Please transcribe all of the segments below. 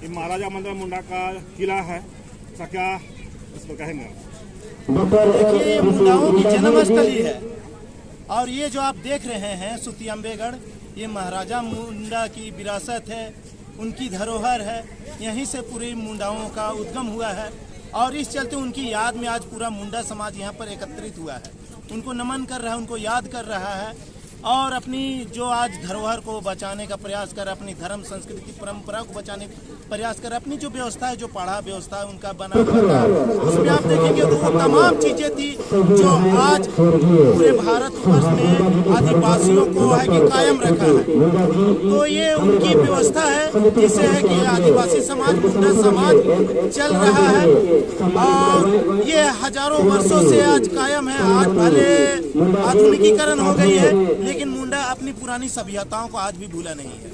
ये महाराजा मंदरा मुंडा का किला है, तो क्या इस पर कहेंगे? देखिए, ये मुंडाओं की जन्मस्थली है और ये जो आप देख रहे हैं सुतियम्बेगढ़, ये महाराजा मुंडा की विरासत है, उनकी धरोहर है। यहीं से पूरे मुंडाओं का उद्गम हुआ है और इस चलते उनकी याद में आज पूरा मुंडा समाज यहाँ पर एकत्रित हुआ है। उनको नमन कर रहा है, उनको याद कर रहा है और अपनी जो आज धरोहर को बचाने का प्रयास कर, अपनी धर्म संस्कृति परंपरा को बचाने का प्रयास कर, अपनी जो व्यवस्था है, जो पढ़ा व्यवस्था है उनका बना हुआ था, उसमें आप देखेंगे तो वो तमाम चीजें थी जो आज पूरे भारतवर्ष में आदिवासियों को है कि कायम रखा है। तो ये उनकी व्यवस्था है जिससे है कि आदिवासी समाज, मुंडा समाज चल रहा है और ये हजारों वर्षों से आज कायम है। आज भले आधुनिकीकरण हो गई है लेकिन मुंडा अपनी पुरानी सभ्यताओं को आज भी भूला नहीं है।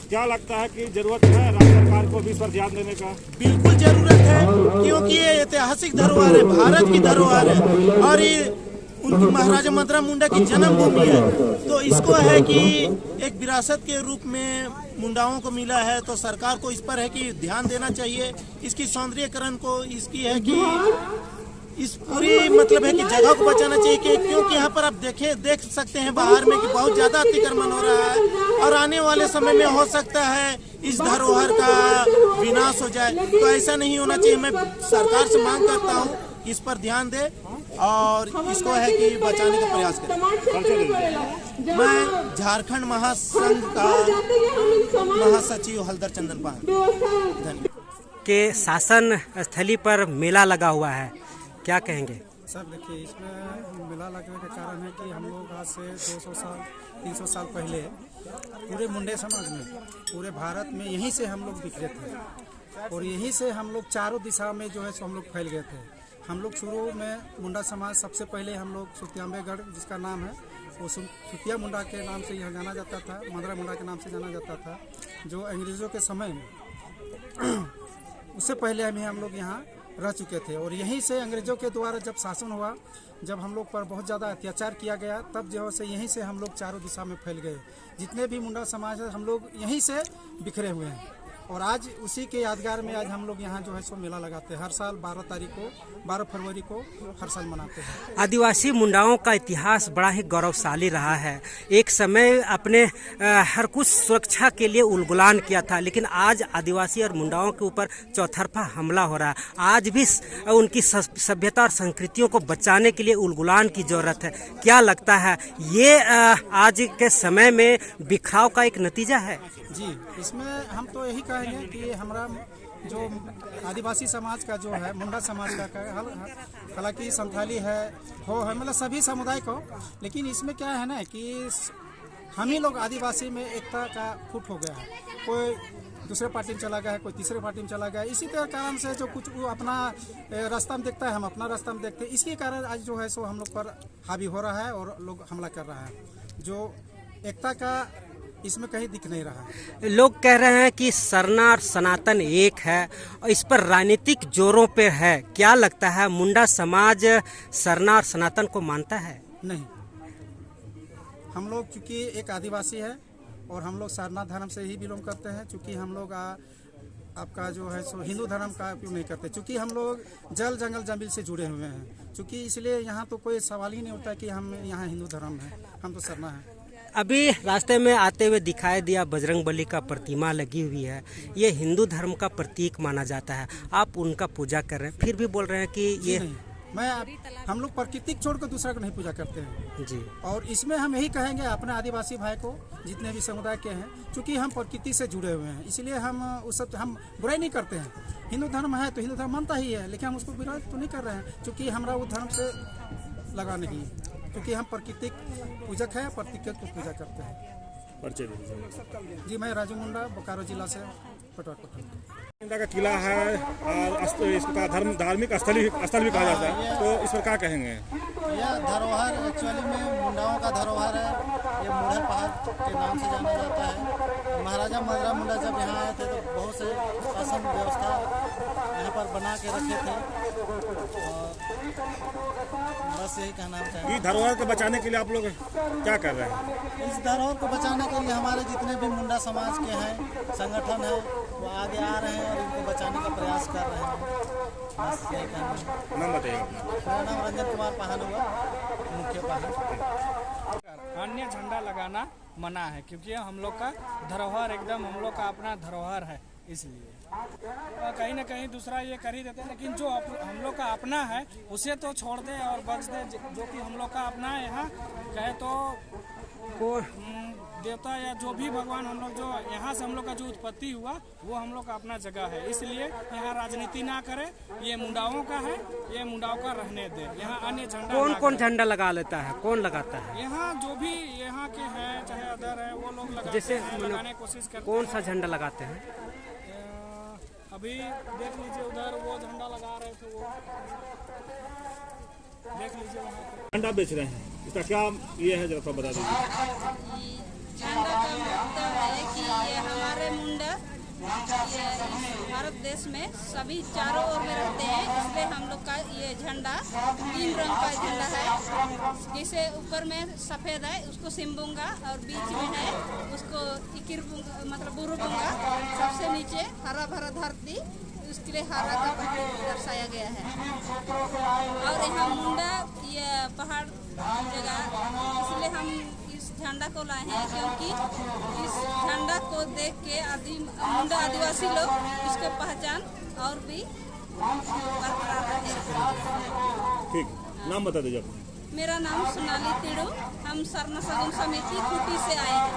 क्या लगता है कि जरूरत है राज्य सरकार को भी इस पर ध्यान देने का? बिल्कुल जरूरत है, क्योंकि ये ऐतिहासिक धरोहर है, भारत की धरोहर है और ये उनकी महाराजा मंदरा मुंडा की जन्मभूमि है। तो इसको है कि एक विरासत के रूप में मुंडाओं को मिला है, तो सरकार को इस पर है कि ध्यान देना चाहिए, इसकी सौंदर्यीकरण को, इसकी है कि इस पूरी मतलब है कि जगह को बचाना चाहिए क्योंकि यहाँ पर आप देख सकते हैं बाहर में कि बहुत ज्यादा अतिक्रमण हो रहा है और आने वाले समय में हो सकता है इस धरोहर का विनाश हो जाए। तो ऐसा नहीं होना चाहिए। मैं सरकार से मांग करता हूँ कि इस पर ध्यान दे और इसको है कि बचाने का प्रयास करें। मैं झारखंड महासंघ का महासचिव हलदर चंदन पान धन्यवाद। के शासन स्थली पर मेला लगा हुआ है, क्या कहेंगे? सर देखिए, इसमें मेला लगने का कारण है कि हम लोग आज से 200 साल 300 साल पहले पूरे मुंडे समाज में, पूरे भारत में यहीं से हम लोग बिखरे थे और यहीं से हम लोग चारों दिशा में जो है सो हम लोग फैल गए थे। हम लोग शुरू में मुंडा समाज सबसे पहले हम लोग सुतियम्बेगढ़ जिसका नाम है वो सुतिया मुंडा के नाम से यहाँ जाना जाता था, मंदरा मुंडा के नाम से जाना जाता था, जो अंग्रेज़ों के समय में उससे पहले हम लोग यहाँ रह चुके थे। और यहीं से अंग्रेजों के द्वारा जब शासन हुआ, जब हम लोग पर बहुत ज़्यादा अत्याचार किया गया, तब जो है यहीं से हम लोग चारों दिशा में फैल गए। जितने भी मुंडा समाज है हम लोग यहीं से बिखरे हुए हैं और आज उसी के यादगार में आज हम लोग यहाँ जो है सो मेला लगाते हैं। हर साल 12 फरवरी को हर साल मनाते हैं। आदिवासी मुंडाओं का इतिहास बड़ा ही गौरवशाली रहा है। एक समय अपने हर कुछ सुरक्षा के लिए उलगुलान किया था, लेकिन आज आदिवासी और मुंडाओं के ऊपर चौतरफा हमला हो रहा है। आज भी उनकी सभ्यता और संस्कृतियों को बचाने के लिए उलगुलान की जरूरत है। क्या लगता है ये आज के समय में बिखराव का एक नतीजा है? जी, इसमें हम तो यही कहेंगे कि हमारा जो आदिवासी समाज का जो है, मुंडा समाज का हालांकि संथाली है मतलब सभी समुदाय को, लेकिन इसमें क्या है ना कि हम ही लोग आदिवासी में एकता का फुट हो गया है। कोई दूसरे पार्टी में चला गया है, कोई तीसरे पार्टी में चला गया है। इसी तरह कारण से जो कुछ वो अपना रास्ता में देखता है, हम अपना रास्ता में देखते हैं। इसके कारण आज जो है सो हम लोग पर हावी हो रहा है और लोग हमला कर रहा है। जो एकता का इसमें कहीं दिख नहीं रहा है। लोग कह रहे हैं कि सरना और सनातन एक है और इस पर राजनीतिक जोरों पे है। क्या लगता है, मुंडा समाज सरना और सनातन को मानता है? नहीं, हम लोग चूँकि एक आदिवासी है और हम लोग सरना धर्म से ही बिलोंग करते हैं। चूँकि हम लोग आपका जो है सो हिंदू धर्म का उपयोग नहीं करते, चूँकि हम लोग जल जंगल जमीन से जुड़े हुए हैं। चूँकि इसलिए यहाँ तो कोई सवाल ही नहीं होता कि हम यहाँ हिंदू धर्म है, हम तो सरना है। अभी रास्ते में आते हुए दिखाई दिया बजरंगबली का प्रतिमा लगी हुई है। ये हिंदू धर्म का प्रतीक माना जाता है, आप उनका पूजा कर रहे हैं, फिर भी बोल रहे हैं कि ये हम लोग प्रकृति छोड़ कर दूसरा को नहीं पूजा करते हैं जी। और इसमें हम यही कहेंगे अपने आदिवासी भाई को, जितने भी समुदाय के हैं, क्योंकि हम प्रकृति से जुड़े हुए हैं, इसलिए हम बुराई नहीं करते हैं। हिंदू धर्म है तो हिंदू धर्म मानता ही है, लेकिन हम उसको बुराई तो नहीं कर रहे हैं, क्योंकि हमारा वो धर्म से लगा नहीं है, क्योंकि हम प्राकृतिक पूजक हैं, प्रकृति को पूजा करते हैं। जी, मैं राजू मुंडा, बोकारो जिला से मुंडा का किला है और इसका धार्मिक स्थल भी कहा जाता है, तो इस पर क्या कहेंगे? यह धरोहर एक्चुअली में मुंडाओं का धरोहर है। ये मुंडा पहाड़ के नाम से जाना जाता है। महाराजा मंदरा मुंडा जब यहाँ आए थे तो बहुत से शासन व्यवस्था यहाँ पर बना के रखे थे और बस यही कहना चाहेंगे। इस धरोहर को बचाने के लिए आप लोग क्या कर रहे हैं? इस धरोहर को बचाने के लिए हमारे जितने भी मुंडा समाज के हैं संगठन है, वो आगे आ रहे हैं और इनको बचाने का प्रयास कर रहे हैं। बस यही कहना है। नाम बताइए अपना। मेरा नाम रंजन कुमार पाहन हुआ, मुख्य पाहन। अन्य झंडा लगाना मना है क्योंकि हम लोग का धरोहर एकदम हम लोग का अपना धरोहर है, इसलिए कहीं ना कहीं दूसरा ये कर ही देते हैं, लेकिन जो हम लोग का अपना है उसे तो छोड़ दे और बख्श दे। जो कि हम लोग का अपना है, यहाँ कहे तो देवता या जो भी भगवान हम लोग जो यहाँ से हम लोग का जो उत्पत्ति हुआ वो हम लोग का अपना जगह है, इसलिए यहाँ राजनीति ना करे। ये मुंडाओं का है, ये मुंडाओं का रहने दे। यहाँ अन्य झंडा कौन कौन झंडा लगा लेता है, कौन लगाता है? यहाँ जो भी यहाँ के हैं चाहे अदर है वो लोग लगाते जैसे हैं, लगाने की कोशिश करते कौन सा झंडा लगाते हैं? अभी देख लीजिए उधर वो झंडा लगा रहे थे, वो देख लीजिए वहाँ पे झंडा बेच रहे हैं, इसका क्या ये है जरा बता दीजिए। झंडा का मतलब है कि ये हमारे मुंडा ये भारत देश में सभी चारों ओर में रहते हैं, इसलिए हम लोग का ये झंडा 3 रंग का झंडा है। जैसे ऊपर में सफ़ेद है उसको सिम्बुंगा और बीच में है उसको इकिरबुंगा मतलब बुरुबुंगा, सबसे नीचे हरा भरा धरती, उसके लिए हरा का पट्टी दर्शाया गया है। और यहाँ मुंडा ये पहाड़ जगह, इसलिए हम इस झंडा को लाए हैं क्योंकि इस झंडा को देख के मुंडा आदिवासी लोग इसको पहचान और भी बरकरार रहे। ठीक, नाम बता दीजिए अपना। मेरा नाम सोनाली तिड़ू, हम सरना सगुन समिति खूटी से आए हैं।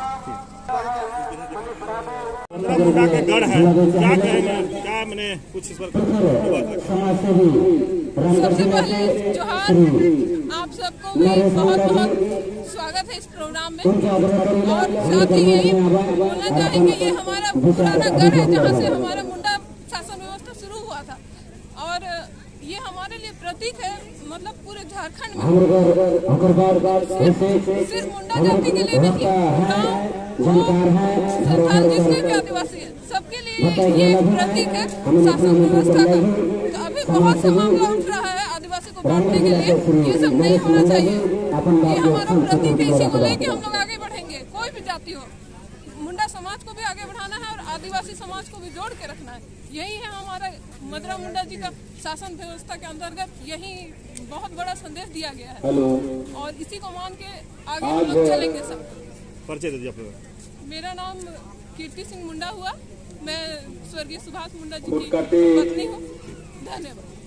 मुंडा के गढ़ है, क्या कहेंगे, क्या मैंने कुछ इस पर सबसे पहले जोहार, आप सबको भी बहुत बहुत स्वागत है इस प्रोग्राम में। और साथ ही यही बोलना चाहेंगे ये हमारा पुराना गढ़ है जहाँ से हमारा मुंडा शासन व्यवस्था शुरू हुआ था, और ये हमारे लिए प्रतीक है, मतलब पूरे झारखंड में सिर्फ मुंडा जाति के लिए नहीं, गाँव संथाल जितने भी आदिवासी है सबके लिए ये प्रतीक है शासन व्यवस्था का। तो अभी बहुत सा मामला उठ रहा है आदिवासी को बांटने के लिए, ये सब नहीं होना चाहिए। ये हमारा प्रतीक है, इसी को लेके हम लोग आगे बढ़ेंगे। कोई भी जाति हो, मुंडा समाज को भी आगे बढ़ाना है और आदिवासी समाज को भी जोड़ के रखना है। यही है हमारा मदरा मुंडा जी का शासन व्यवस्था के अंतर्गत, यही बहुत बड़ा संदेश दिया गया है और इसी को मान के आगे हम लोग चलेंगे सब। परिचय दीजिए अपना। मेरा नाम कीर्ति सिंह मुंडा हुआ, मैं स्वर्गीय सुभाष मुंडा जी की पत्नी हूँ। धन्यवाद।